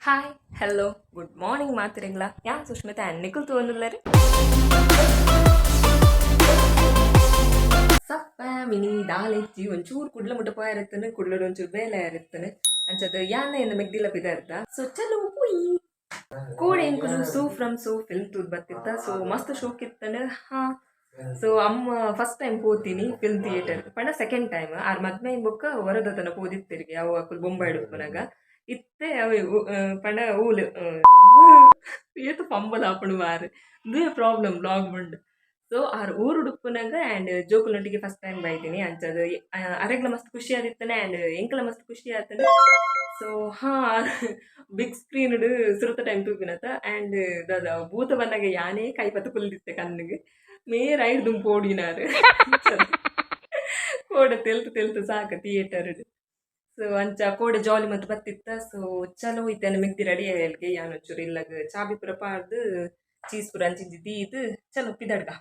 hi hello good morning ಮಾತಿರಂಗಿಲ್ಲ ಯಾ Sushmita ಅನ್ನಿಕಲ್ ತಗೊಂಡಿಲ್ಲರಿ ಸಪ್ಪ mini ದಾಲ್ ಹೆಚ್ಚಿ ಒಂಚೂರು ಕುಡ್ಲ ಮುಟ್ಟ ಪಾಯಿರುತ್ತಾನೆ ಕುಡ್ಲಡ್ ಒಂಚೂರು ಬೇಲೆ ಇರುತ್ತಾನೆ ಅಂಚದ ಯಾನ ಏನು ಮೆಗ್ದಿಲ್ಲ ಪಿದಾರ್ಥ ಸೊ ಚಲೋ ಹುಯ್ ಕೋಡೆ ಎಂಕುಲು ಸೂ ಫ್ರಮ್ ಸೂ ಫಿಲ್ಮ್ ತೂದ್ ಬರ್ತಿತ್ತ ಸೊ ಮಸ್ತ್ ಶೋಕ್ ಇತ್ತಾನೆ ಹಾ ಸೊ ಅಮ್ಮ ಫಸ್ಟ್ ಟೈಮ್ ಹೋತೀನಿ ಫಿಲ್ಮ್ ಥಿಯೇಟರ್ ಪಂಡ ಸೆಕೆಂಡ್ ಟೈಮ್ ಆರ್ ಮದ್ಮೆ ಬೊಕ್ಕ ಹೊರದತನ ಹೋದಿತ್ತಿರ್ಗೆ ಅವು ಅಕ್ಕಲು ಬೊಂಬಾಯಿ ಡುಪ್ಪನಾಗ ಇತ್ತೆ ಅವು ಪಂಡ ಊಲು ಏತು ಪಂಬಲ ಆಪುಂಡು ಮಾರು ದೇ ಪ್ರಾಬ್ಲಮ್ ಬ್ಲಾಗ್ ಬಂಡು ಸೊ ಆರ್ ಊರು ಉಡುಪುನಾಗ ಆ್ಯಂಡ್ ಜೋಕುಲೊಟ್ಟಿಗೆ ಫಸ್ಟ್ ಟೈಮ್ ಬೈತೀನಿ ಅಂಚದು ಅರೆಗ್ಲ ಮಸ್ತ್ ಖುಷಿ ಆದಿತ್ತಾನೆ ಆ್ಯಂಡ್ ಎಂಕಲ ಮಸ್ತ್ ಖುಷಿ ಆತನೆ ಸೊ ಹಾ ಬಿಗ್ ಸ್ಕ್ರೀನ್ ಸುರತ ಟೈಮ್ ತೂಪಿನತ ಆ್ಯಂಡ್ ದಾದ ಭೂತ ಬನ್ನಾಗ ಯಾನೇ ಕೈಪತ್ತು ಕುಲ್ದಿತ್ತೆ ಕಣ್ಣಿಗೆ ಮೇರ್ ಐಡ್ ದುಂಪು ಓಡಿನಾರು ಕೋಡೆ ತೆಲ್ತು ತೆಲ್ತು ಸಾಕ ಥಿಯೇಟರ್ ಸೊ ಅಂಚ ಕೋಡೆ ಜಾಲಿ ಮತ್ತು ಬತ್ತಿತ್ತ ಸೊ ಚಲೋ ಇತ್ತೇನೆ ಮಿಗ್ದಿ ರೆಡಿ ಆಯಲ್ಗೆ ಯಾನೊಚ್ಚೂರು ಇಲ್ಲಗ ಚಾಬಿ ಪುರ ಪಾಡ್ದು ಚೀಸ್ ಪುರ ಅಂಚಿಂಚಿ ದೀದು ಚಲೋ ಪಿದಡ್ಗ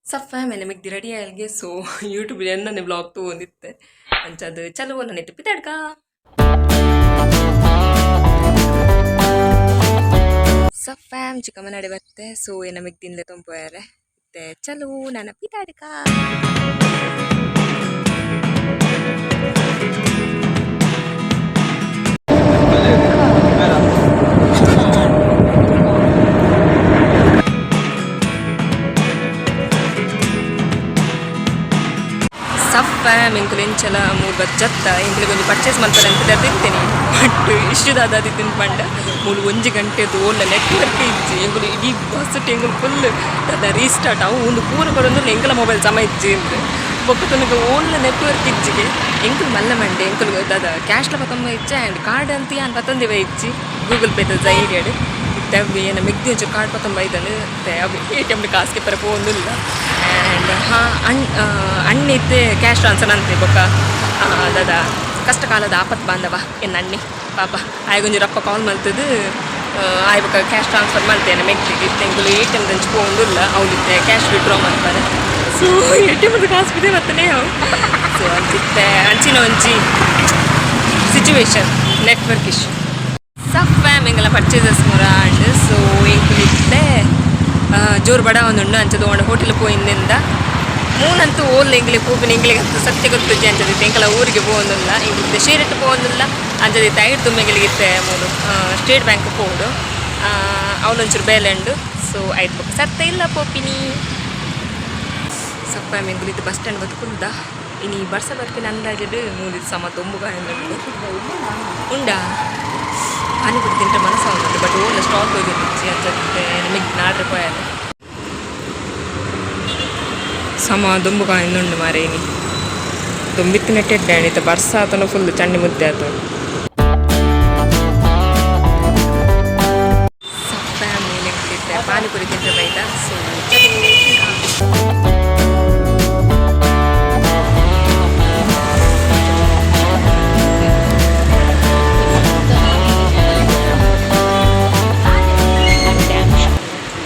ಸಫ ಮೇಲೆ ಮಿಗ್ದಿ ರೆಡಿ ಆಯಲ್ಗೆ ಸೊ ಯೂಟ್ಯೂಬ್ ಎನ್ನನೆ ಬ್ಲಾಗ್ ತಗೊಂಡಿತ್ತೆ ಅಂಚದು ಚಲೋ ನನ್ನಿಟ್ಟು ಪಿದಡ್ಗ ಸಫ್ಯಾಮ್ ಚಿಕ್ಕಮ್ಮ ನಡೆ ಬರುತ್ತೆ ಸೊ ಏನ ಮಿಗ್ದಿಂದಲೇ ತುಂಬೋಯಾರೆ ಮತ್ತೆ ಚಲೋ ನನ್ನ ಪಿದಡ್ಗ ಸಫ್ಯಾಮ್ ಎಂಕುಲು ಎಂಚಲ ಮೂರು ಬಜ್ಜತ್ತ ಎಂಕುಲಿಗೆ ಒಂದು ಪರ್ಚೇಸ್ ಮಾಡ್ತಾರೆ ಅಂತ ತಿಂತೀನಿ ಬಟ್ ಇಷ್ಟುದಾದ ತಿನ್ಪಂಡ 3 ಗಂಟೆದು ಓಲ್ಲ ನೆಟ್ವರ್ಕ್ ಇಜ್ಜಿ ಎಂಕುಲು ಇಡೀ ಬಸ್ ಎಂಕುಲು ಫುಲ್ ಅದ ರೀಸ್ಟಾರ್ಟ್ ಅವು ಒಂದು ಪೂರ ಬರೋದು ಎಂಕಲ ಮೊಬೈಲ್ ಸಮ ಇಜ್ಜಿ ಅಂದ್ರೆ ಬೊಕ್ಕ ತನಕ ಓಲ್ಲ ನೆಟ್ವರ್ಕ್ ಇಜ್ಜಿಗೆ ಎಂಕುಲು ಮಲ್ಲ ಮಂಡೆ ಎಂಕುಲು ದಾದ ಕ್ಯಾಶ್ಲ ಪತ್ತೊಂಬ ಇಜ್ಜಿ ಆ್ಯಂಡ್ ಕಾರ್ಡ್ ಅಂತ ಯಾನ್ ಪತ್ತೊಂದಿವೆ ಇಜ್ಜಿ ಗೂಗಲ್ ಪೇದ ಜೈರ್ಯಡ್ ಇತ್ತವಿ ಏನ ಮೆಗ್ದಿ ಒಂಚೂರು ಕಾರ್ಡ್ ಪತ್ತೊಂಬ ಐದನು ಅವು ATM ಕಾಸ್ಗೆ ಪರ ಪೋಂದಿಲ್ಲ ಆ್ಯಂಡ್ ಹಾಂ ಅಣ್ಣಿತ್ತೆ ಕ್ಯಾಶ್ ಟ್ರಾನ್ಸ್ಫರ್ ಅಂತೆ ಬೊಕ್ಕ ದಾದ ಕಷ್ಟ ಕಾಲದ ಆಪತ್ ಬಾಂಧವ ಎನ್ನ ಅಣ್ಣಿ ಪಾಪ ಆಯ್ಗೊಂಜು ರೊಕ್ಕ ಕಾಲ್ ಮಲ್ತದು ಆಯ್ ಬೊಕ್ಕ ಕ್ಯಾಶ್ ಟ್ರಾನ್ಸ್ಫರ್ ಮಾಡ್ತೇನೆ ಮೆಗ್ದಿಗೆ ತೆಂಗುಲು ATM ದಂಚು ಪೋಂದಿಲ್ಲ ಅವಳಿತ್ತೆ ಕ್ಯಾಶ್ ವಿಡ್ರಾ ಮಾಡ್ತಾರೆ ಸೊ ATM ಕಾಸು ಬಿದೆ ಮತ್ತೆ ಅವು ಸೊ ಅಂತಿತ್ತೆ ಅಂಚಿನ ಒಂಚಿ ಸಿಚುವೇಶನ್ ನೆಟ್ವರ್ಕ್ ಇಶ್ಯೂ ಸಫ್ಯಾಮ್ ಎಂಗೆಲ್ಲ ಪರ್ಚೇಸಸ್ ಮುರಾಂಡ್ ಸೊ ಎಂಕುಲಿತ್ತೆ ಜೋರು ಬಡ ಒಂದುಂಡು ಅಂಚದು ಒಂದು ಹೋಟೆಲ್ ಪೋಯಿಂದಿಂದ ಮೂನಂತೂ ಓಲ್ ಎಂಗ್ಲಿಗೆ ಪೂಪಿನ ಎಂಗ್ಲಿಗೆ ಅಂತೂ ಸತ್ಯ ಗೊತ್ತುಜ್ಜಿ ಅಂಚದಿತ್ತೆ ಎಂಕಲ ಊರಿಗೆ ಪೋಂದಿಲ್ಲ ಇಂಗಿತ್ತೆ ಶೇರಿಟ್ಟು ಪೋಂದಿಲ್ಲ ಅಂಚದಿತ್ತೆ ಐದು ತುಂಬೆಂಗಿಲಿಗಿತ್ತೆ ಮೂರು ಸ್ಟೇಟ್ ಬ್ಯಾಂಕ್ ಪೋಡು ಅವಳೊಂಚೂರು ಬೇಲೆಂಡು ಸೊ ಐದು ಬೊಕ್ಕ ಸತ್ತ ಇಲ್ಲ ಪೋಪಿನಿ ಸಫ್ಯಾಮ್ ಎಂಗುಲಿದ್ದು ಬಸ್ ಸ್ಟ್ಯಾಂಡ್ ಬದುಕುಲ್ದ ಇನಿ ಬರ್ಸ ಬರ್ಪಿನ ಅಂದಾಜಡು 3 ಸಮ ತೊಂಬುಗ ಉಂಡಾ ಪಾನಿಪುರಿ ತಿಂటే ಮನಸ್ಸು ಆಗುತ್ತೆ ಬಟ್ ಓಲ್ಲ ಸ್ಟಾಕ್ ಹೋಗಿರ್ತಿ ಅಂಚತ್ತೆ ನಮಗೆ ನಾಡ್ರೆ ಪೋಯಾಲೆ ಸಮ ದುಂಬುಕಾಯಿಂದುಂಡು ಮಾರೇನಿ ದುಂಬಿತ್ತಿನಟ್ಟೆ ಇತ್ತ ಬರ್ಸ ಆತನು ಫುಲ್ ಚಂಡಿ ಮುದ್ದೆ ಆತ ಸಫ್ಯಾಮ್ ಮೇಲೆ ಪಾನಿಪುರಿ ತಿಂటే ಬೈದ ಸೊ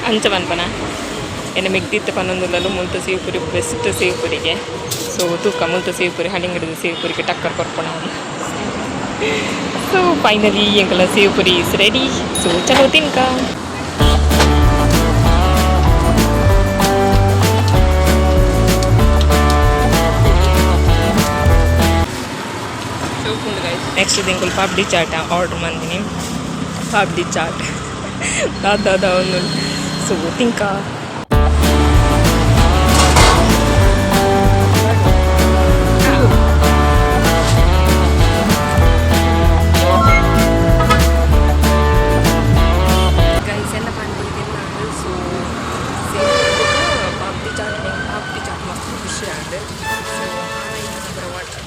ಅಂಚ ಪನ್ಪನ ಎನ್ನ ಮಿಗ್ದಿತ್ತು ಪನ್ನೊಂದುಲ್ಲಲು ಮುಲ್ತ ಸೇವ್ಪುರಿ ಬೆಸ್ಟ್ ಸೇವ್ಪುರಿಗೆ ಸೊ ತೂಕ ಮುಲ್ತ ಸೇವ್ಪುರಿ ಹಣ್ಣಿಂಗಡಿದ ಸೇವ್ಪುರಿಗೆ ಟಕ್ಕರ್ ಕೊರ್ಪಣ ಸೊ ಫೈನಲಿ ಎಂಕಲ ಸೇವ್ಪುರಿ ಇಸ್ ರೆಡಿ ಸೊ ಚಲೋ ತಿನ್ಕ ನೆಕ್ಸ್ಟ್ ಎಂಕುಲು ಪಾಪ್ಡಿ ಚಾಟ್ ಆರ್ಡ್ರ್ ಮಾಡ್ತೀನಿ ಪಾಪ್ಡಿ ಚಾಟ್ ದಾದ ಒಂದು ಸೊ ತಿಂಕ ಗೈಸ್ ಎಲ್ಲ ಪಾನಿಪುರಿ ತಿನ್ನಾಡು ಸೊ ಪಾಪ್ಡಿ ಚಾಟ್ ಮಸ್ತ್ ಖುಷಿ ಆದ ಸೊ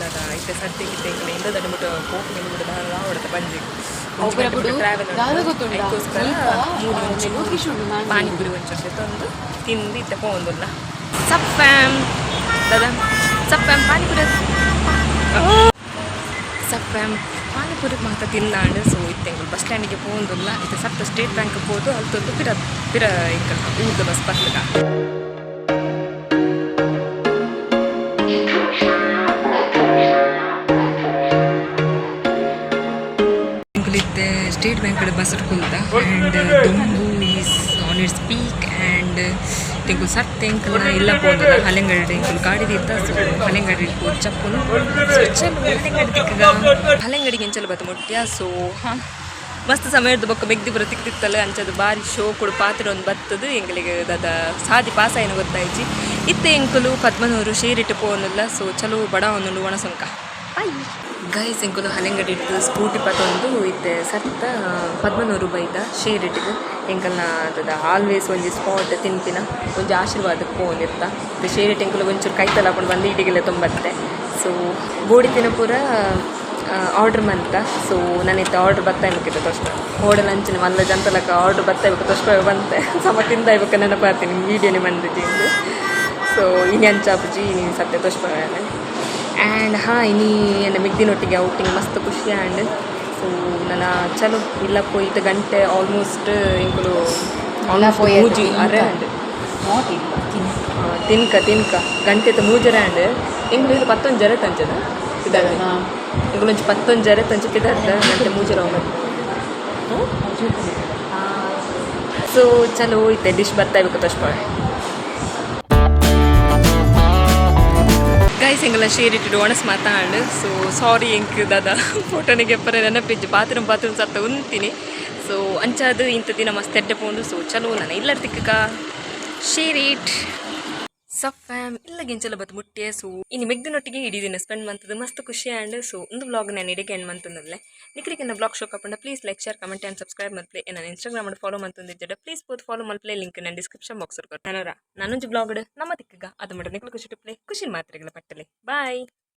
ದಾದ ಇತ್ತೆ ಸದ್ಯಕ್ಕೆ ಇಂದ ದಡ್ಡ ಮುಟ್ಟ ಕೋಕ್ ಮೇಲೆ ಬಿಡ ಹೊಡೆತ ಬಂಜಿಗೆ ಪಾನಿಪುರಿ ಒಂಚೂರು ತಂದು ತಿಂದು ಇತ್ತೆ ಪೋಂದಿಲ್ಲ ಸಫ್ಯಾಮ್ ದಾದಾ ಸಫ್ಯಾಮ್ ಪಾನಿಪುರಿ ಸಫ್ಯಾಮ್ ಪಾನಿಪುರಿ ಮಾತ್ರ ತಿನ್ನಾಂಡು ಸೊ ಇತ್ತೆಂಗಳು ಬಸ್ ಸ್ಟ್ಯಾಂಡಿಗೆ ಪೋಂದಿಲ್ಲ ಇತ್ತೆ ಸತ್ತ ಸ್ಟೇಟ್ ಬ್ಯಾಂಕ್ ಹೋದು ಅಲ್ತೊಂದು ಪಿರ ಇಂಕ ಊರ್ದ ಬಸ್ ಬರ್ತದ ಸ್ಟೇಟ್ ಬ್ಯಾಂಕ್ ఇక్కడ బసర్ కుల్తా అండ్ దుంಬು is on it's peak and ತೆಂಕು ಸಟ್ ತೆಂಕಲ್ನ ಇಲ್ಲ ಪೋದಲ್ಲ ಹಲೆಂಗಡಿ ಇಂಕುಲು ಗಾಡಿ ದಿತ್ತ ಸೊ ಹಲೆಂಗಡಿ ಪೋದು ಚಪ್ಪುನು ಸೊ ಚಲೋ ಹಲೆಂಗಡಿ ತಿಕ್ಕಗ ಹಲೆಂಗಡಿಗೆ ಎಂಚಲು ಬತ್ತ ಮುಟ್ಟ್ಯ ಸೊ ಹಾಂ ಮಸ್ತ್ ಸಮಯದ ಬೊಕ್ಕ ಬೆಗ್ದಿ ಬರೋ ತಿಕ್ತಿತ್ತಲ್ಲ ಅಂಚದು ಬಾರಿ ಶೋ ಕೊಡು ಪಾತ್ರ ಒಂದು ಬತ್ತದು ಎಂಗಳಿಗೆ ದಾದ ಸಾದಿ ಪಾಸ ಏನು ಗೊತ್ತಾಯ್ಚಿ ಇತ್ತೆ ಎಂಕುಲು ಪದ್ಮನೂರು ಶೇರಿಟ್ಟು ಪೋನಲ್ಲ ಸೊ ಚಲೋ ಬಡ ಒಂದು ಒಣಸಂಕ ಗೈಸ್ ಎಂಕುಲು ಹಲೆಂಗಡಿ ಇಟ್ಟು ಸ್ಕೂಟಿ ಪತ್ತೊಂದು ಇತ್ತೆ ಸತ್ತ ಪದ್ಮನೂರು ಬೈದ ಶೇರಿಟ್ಟಿಗೆ ಎಂಕಲ್ನ ಅದ ಆಲ್ವೇಸ್ ಒಂಜಿ ಸ್ಪಾಟ್ ತಿನ್ಪಿನ ಒಂಜಿ ಆಶೀರ್ವಾದಕ್ಕೆ ಪೋನಿರ್ತ ಇದು ಶೇರಿಟ್ಟು ಎಂಕುಲು ಒಂಚೂರು ಕೈತಲ್ಲ ಹಾಕೊಂಡು ಬಂದು ಇಡಿಗೆಲ್ಲ ತುಂಬತ್ತೆ ಸೊ ಬೋಡಿ ತಿನ್ನ ಪೂರ ಆರ್ಡ್ರ್ ಮಂತ ಸೊ ನಾನಿತ್ತು ಆರ್ಡ್ರ್ ಬತ್ತಾಯ್ಬೇಕಿತ್ತು ತೋಷ್ಟ ಹೋಡಲ್ ಅಂಚಿನ ಮಲ್ಲ ಜಂತಲಕ್ಕ ಆರ್ಡ್ರ್ ಬತ್ತಾಯ್ಬೇಕು ತೋಷ್ಟ ಬಂತೆ ಸಮ ತಿಂದಾಯ್ಬೇಕು ನೆನಪಾತೀನಿ ವೀಡಿಯೋನಿ ಬಂದಿದ್ದು ಸೊ ಇನಿ ಅಂಚಾಪುಜಿ ನೀನು ಸತ್ಯ ತೋಷ್ಟ ಆ್ಯಂಡ್ ಹಾಂ ಇನಿ ನನ್ನ ಮಿಗ್ದಿನೊಟ್ಟಿಗೆ ಔಟಿಂಗ್ ಮಸ್ತ್ ಖುಷಿ ಆ್ಯಂಡ್ ಸೊ ನನ್ನ ಚಲೋ ಇಲ್ಲ ಪೋಯ್ತು ಗಂಟೆ ಆಲ್ಮೋಸ್ಟ್ ಇಂಕುಲು ಮೂಜಿ ಅರ್ಯಾಂಡ್ ತಿನ್ಕ ಗಂಟೆತ ಮೂಜರಾಂಡ್ ಇಂಕುಲು ಪತ್ತೊಂದು ಜರ ತಂಚದ ಇದಾದ ಇಂಕುಲೊಂಚು ಪತ್ತೊಂದು ಜರ ತಂಚು ಪಿದಾರ್ದ ಗಂಟೆ ಮೂಜರ ಸೊ ಚಲೋ ಹೋಯ್ತೆ ಡಿಶ್ ಬರ್ತಾಯ್ಬೇಕು ತೋಷ್ಪಾಳೆ ಗೈಸ್ ಎಂಗೆಲ್ಲ ಶೇರ್ ಇಟ್ಟಿಡು ಒಣಸ್ ಮಾತಾಡು ಸೊ ಸಾರಿ ಎಂಕ್ ದಾದ ಫೋಟೋನಿಗೆ ಎಪ್ಪರ ನೆನಪಿಜ್ಜು ಬಾತ್ರೂಮ್ ಸತ್ತ ಉಂತೀನಿ ಸೊ ಅಂಚಾದು ಇಂಥ ದಿನ ಮಸ್ತ್ ಎಡ್ಡೆ ಪೋಂಡು ಸೊ ಚಲೋ ನಾನು ಇಲ್ಲರ ತಿಕ್ಕಕ ಶೇರ್ ಇಟ್ ಸಫ್ಯಾಮ್ ಇಲ್ಲ ಗೆಂಚಲ ಬತ್ತು ಮುಟ್ಟೆ ಸೊ ಇನ್ನು ಮೆಗ್ದಿನೊಟ್ಟಿಗೆ ಇಡೀ ದಿನ ಸ್ಪೆಂಡ್ ಮಾಡ್ತದೆ ಮಸ್ತ್ ಖುಷಿ ಆ್ಯಂಡ್ ಸೊ ಒಂದು ವ್ಲಾಗ್ ನಾನು ಇಡೀಗೆ ಎಂಡ್ ಮಂತಂದಲ್ಲೇ ನಿಕ್ರಿಗಿನ ಬ್ಲಾಗ್ ಶೋ ಕಪ್ಪಂಡ please like share comment and subscribe ಮಲ್ಪಲೆ ನಾನು ಇನ್ಸ್ಟಾಗ್ರಾಮ್ ಫಾಲೋ ಮಂತಂದಿದ್ದೆ ಪ್ಲೀಸ್ ಬೋದು ಫಾಲೋ ಮಲ್ಪಲೆ ಲಿಂಕ್ ನಾನು ಡಿಸ್ಕ್ರಿಪ್ಷನ್ ಬಾಕ್ಸ್ ನಾನೊಂದು ಬ್ಲಾಗ್ ನಮ್ಮ ತಿಕ್ಕಗ ಅದು ಮಾಡಿ ನಿಕ್ಲು ಖುಷಿ ಪ್ಲೇ ಖುಷಿ ಮಾತ್ರೆಗಳ ಪಟ್ಟಲೆ ಬಾಯ್